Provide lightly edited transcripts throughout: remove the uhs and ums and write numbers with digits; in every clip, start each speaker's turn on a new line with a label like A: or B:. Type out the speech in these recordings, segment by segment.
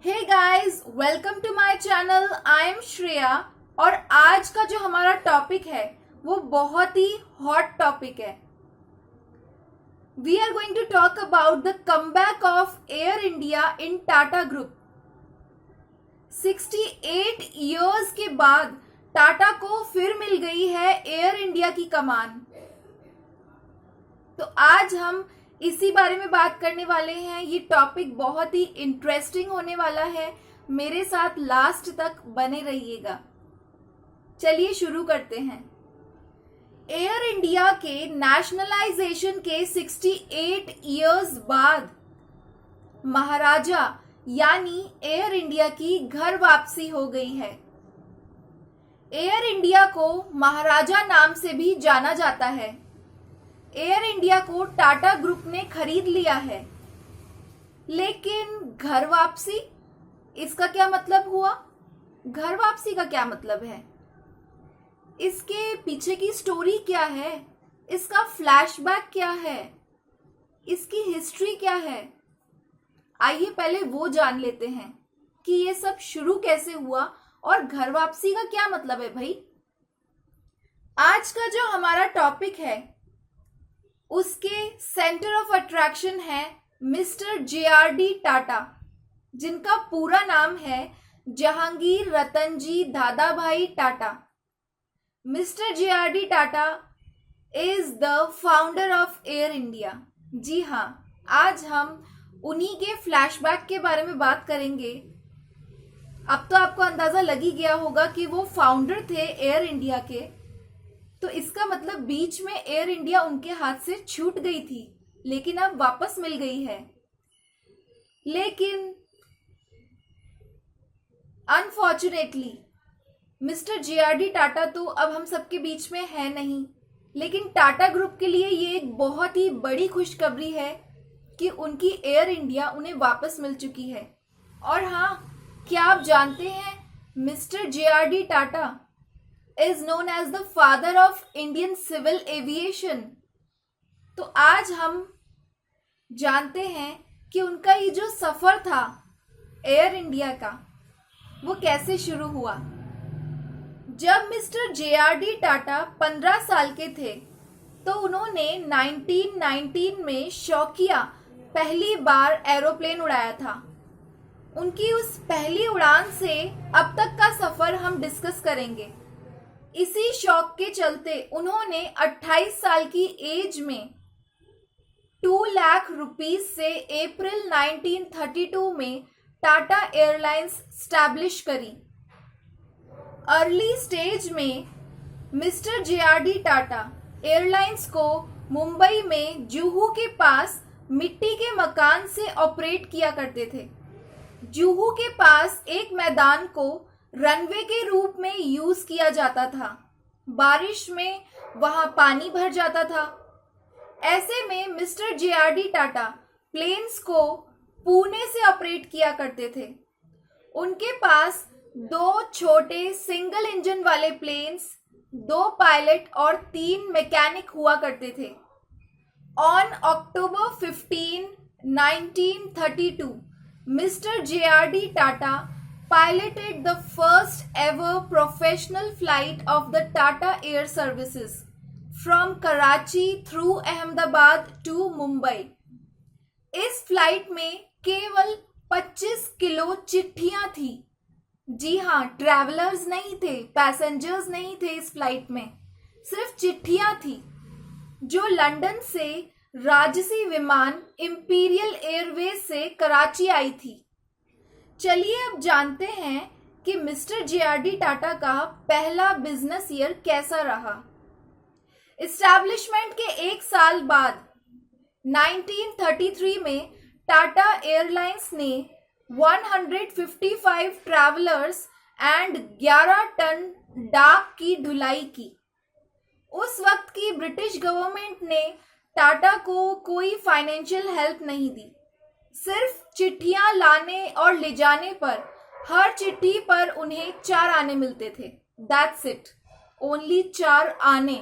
A: Hey guys, welcome to my channel. I am Shreya और आज का जो हमारा टॉपिक है वो बहुत ही हॉट टॉपिक है। We are going to talk about the comeback of air India in Tata group. 68 years के बाद टाटा को फिर मिल गई है एयर इंडिया की कमान। तो आज हम इसी बारे में बात करने वाले हैं। ये टॉपिक बहुत ही इंटरेस्टिंग होने वाला है। मेरे साथ लास्ट तक बने रहिएगा। चलिए शुरू करते हैं। एयर इंडिया के नेशनलाइजेशन के 68 इयर्स बाद महाराजा यानी एयर इंडिया की घर वापसी हो गई है। एयर इंडिया को महाराजा नाम से भी जाना जाता है। एयर इंडिया को टाटा ग्रुप ने खरीद लिया है, लेकिन घर वापसी, इसका क्या मतलब हुआ? घर वापसी का क्या मतलब है? इसके पीछे की स्टोरी क्या है? इसका फ्लैशबैक क्या है? इसकी हिस्ट्री क्या है? आइए पहले वो जान लेते हैं कि ये सब शुरू कैसे हुआ और घर वापसी का क्या मतलब है भाई। आज का जो हमारा टॉपिक है उसके सेंटर ऑफ अट्रैक्शन है मिस्टर JRD टाटा, जिनका पूरा नाम है Jehangir Ratanji Dadabhai Tata. Mister JRD Tata is the founder of air India. जी हाँ, आज हम उन्हीं के फ्लैशबैक के बारे में बात करेंगे। अब तो आपको अंदाजा लग ही गया होगा कि वो फाउंडर थे एयर इंडिया के, तो इसका मतलब बीच में एयर इंडिया उनके हाथ से छूट गई थी, लेकिन अब वापस मिल गई है। लेकिन अनफॉर्चुनेटली मिस्टर JRD टाटा तो अब हम सबके बीच में है नहीं, लेकिन टाटा ग्रुप के लिए ये एक बहुत ही बड़ी खुशखबरी है कि उनकी एयर इंडिया उन्हें वापस मिल चुकी है। और हाँ, क्या आप जानते हैं mister JRD Tata is known as the father of Indian civil aviation। तो आज हम जानते हैं कि उनका ये जो सफर था एयर इंडिया का वो कैसे शुरू हुआ। जब मिस्टर JRD टाटा 15 साल के थे तो उन्होंने 1919 में शौकिया पहली बार एरोप्लेन उड़ाया था। उनकी उस पहली उड़ान से अब तक का सफर हम डिस्कस करेंगे। इसी शौक के चलते उन्होंने 28 साल की एज में 2 लाख रुपीस से अप्रैल 1932 में टाटा एयरलाइंस स्टैब्लिश करी। अर्ली स्टेज में मिस्टर JRD टाटा एयरलाइंस को मुंबई में जुहू के पास मिट्टी के मकान से ऑपरेट किया करते थे। जुहू के पास एक मैदान को रनवे के रूप में यूज किया जाता था। बारिश में वहां पानी भर जाता था। ऐसे में मिस्टर JRD टाटा प्लेन्स को पुणे से ऑपरेट किया करते थे। उनके पास 2 छोटे सिंगल इंजन वाले प्लेन्स, 2 पायलट और 3 मैकेनिक हुआ करते थे। On October 15, 1932 mister JRD Tata piloted the first ever professional flight of the Tata Air Services from Karachi through Ahmedabad to Mumbai। इस फ्लाइट में केवल 25 किलो चिट्ठियां थी। जी हाँ, ट्रैवलर्स नहीं थे, पैसेंजर्स नहीं थे इस फ्लाइट में, सिर्फ चिट्ठियां थी जो लंदन से राजसी विमान इंपीरियल एयरवेज से कराची आई थी। चलिए अब जानते हैं कि मिस्टर JRD टाटा का पहला बिजनेस ईयर कैसा रहा। इस्टेब्लिशमेंट के 1 साल बाद 1933 में टाटा एयरलाइंस ने 155 ट्रैवलर्स एंड 11 टन डाक की ढुलाई की। उस वक्त की ब्रिटिश गवर्नमेंट ने टाटा को कोई फाइनेंशियल हेल्प नहीं दी। सिर्फ चिट्ठियां लाने और ले जाने पर हर चिट्ठी पर उन्हें 4 आने मिलते थे। दैट्स इट, ओनली 4 आने।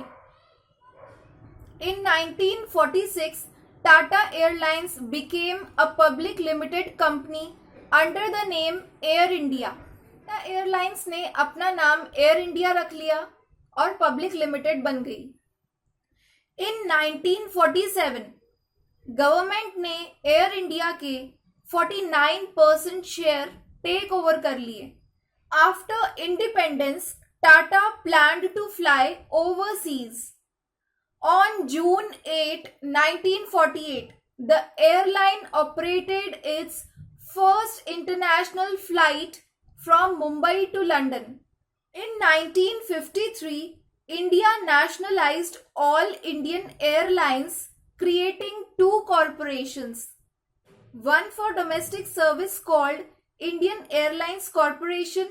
A: इन 1946 Tata Airlines became a public limited company under the name air India. Airlines ने अपना नाम एयर इंडिया रख लिया और पब्लिक लिमिटेड बन गई। इन 1947 गवर्नमेंट ने एयर इंडिया के 49% शेयर टेक ओवर कर लिए। After independence, Tata planned to fly overseas. On June 8, 1948, the airline operated its first international flight from Mumbai to London. In 1953, India nationalized all Indian airlines, creating two corporations. One for domestic service called Indian Airlines Corporation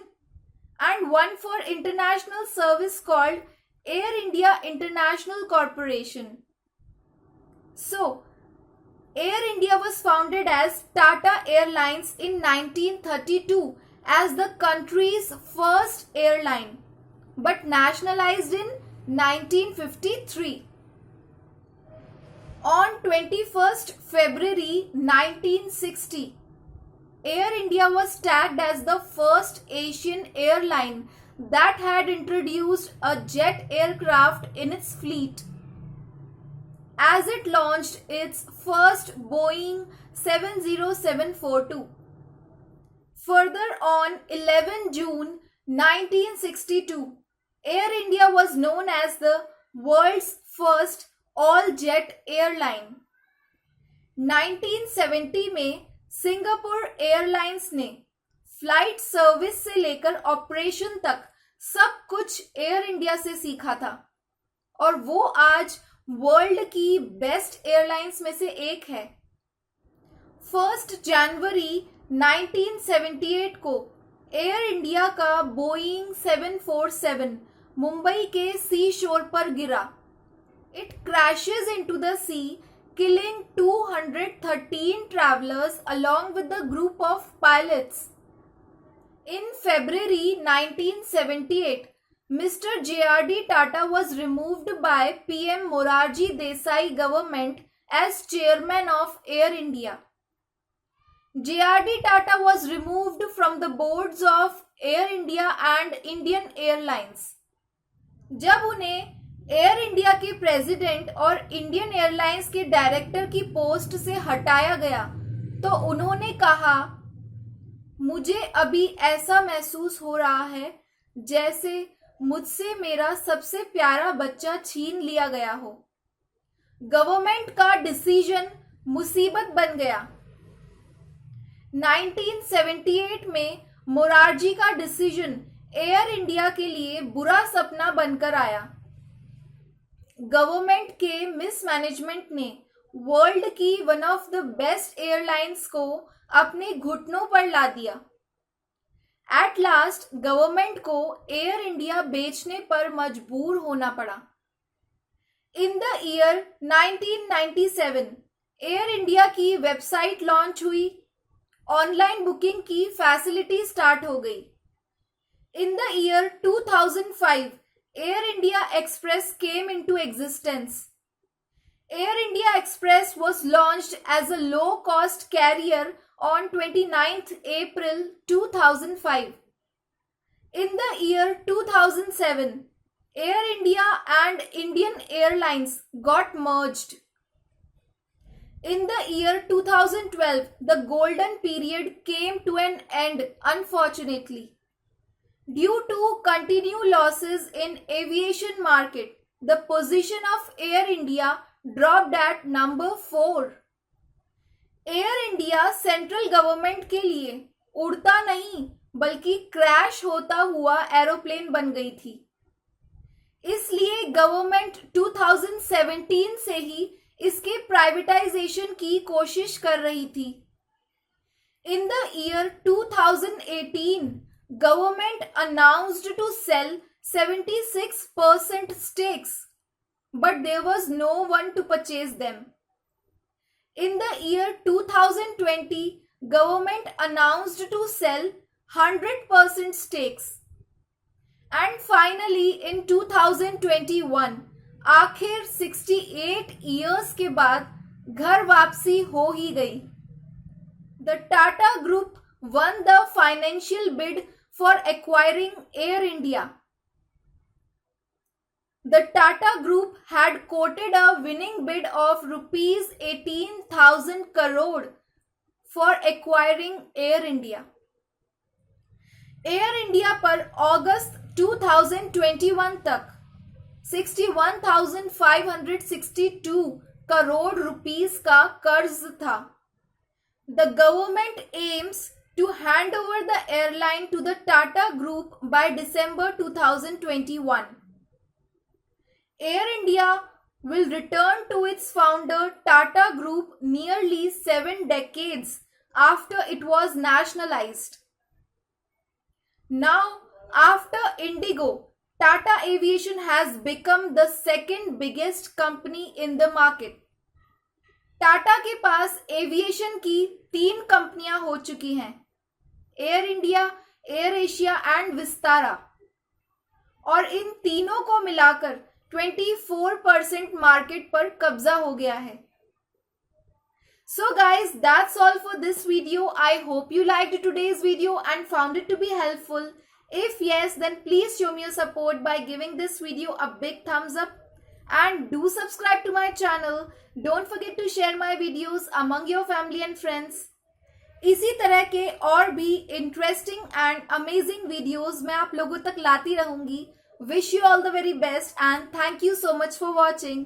A: and one for international service called Air India International Corporation. So, Air India was founded as Tata Airlines in 1932 as the country's first airline, but nationalized in 1953. On 21st February 1960, Air India was tagged as the first Asian airline that had introduced a jet aircraft in its fleet, as it launched its first Boeing 70742. Further, on 11 June 1962, Air India was known as the world's first all-jet airline. 1970 में Singapore airlines ने flight service से लेकर operation तक सब कुछ air India से सीखा था और वो आज वर्ल्ड की बेस्ट एयरलाइंस में से एक है। 1 जनवरी 1978 को एयर इंडिया का बोइंग 747 मुंबई के सी शोर पर गिरा। It crashes into the sea, killing 213 travelers along with the group of pilots. In February 1978, Mr. J.R.D. Tata was removed by PM Morarji Desai government as chairman of Air India. J.R.D. Tata was removed from the boards of Air India and Indian Airlines. जब उन्हें air India के president और Indian airlines के director की post से हटाया गया तो उन्होंने कहा, मुझे अभी ऐसा महसूस हो रहा है जैसे मुझसे मेरा सबसे प्यारा बच्चा छीन लिया गया हो। गवर्नमेंट का डिसीजन मुसीबत बन गया। 1978 में मोरारजी का डिसीजन एयर इंडिया के लिए बुरा सपना बनकर आया। गवर्नमेंट के मिसमैनेजमेंट ने वर्ल्ड की one of the best airlines को अपने घुटनों पर ला दिया। एट लास्ट गवर्नमेंट को एयर इंडिया बेचने पर मजबूर होना पड़ा। In the year 1997 air India की वेबसाइट लॉन्च हुई, ऑनलाइन बुकिंग की फैसिलिटी स्टार्ट हो गई। In the year 2005 Air India Express came into existence. Air India Express was launched as a low-cost carrier on 29th April 2005. In the year 2007, Air India and Indian Airlines got merged. In the year 2012, the golden period came to an end, unfortunately. Due to continued losses in aviation market, the position of Air India dropped at number 4. Air India central government के लिए उड़ता नहीं बल्कि crash होता हुआ aeroplane बन गई थी। इसलिए गवर्नमेंट 2017 से ही इसके प्राइवेटाइजेशन की कोशिश कर रही थी। In the year 2018, government announced to sell 76% stakes, but there was no one to purchase them. In the year 2020, government announced to sell 100% stakes. And finally in 2021, आखिर 68 years के बाद घर वापसी हो ही गई। The Tata Group won the financial bid for acquiring Air India. The Tata Group had quoted a winning bid of rupees 18,000 crore for acquiring Air India. Air India पर अगस्त 2021 तक 61,562 crore rupees का कर्ज था. The government aims to hand over the airline to the Tata Group by December 2021. Air India will return to its founder Tata Group nearly 7 decades after it was nationalized. Now, after Indigo, Tata Aviation has become the second biggest company in the market. Tata के पास aviation की 3 कंपनियां हो चुकी हैं, air India, air Asia and Vistara, और इन तीनों को मिलाकर 24% मार्केट पर कब्जा हो गया है. So guys, that's all for this video. I hope you liked today's video and found it to be helpful. If yes, then please show me your support by giving this video a big thumbs up and do subscribe to my channel. Don't forget to share my videos among your family and friends. इसी तरह के और भी interesting and amazing videos मैं आप लोगों तक लाती रहूंगी. Wish you all the very best and thank you so much for watching.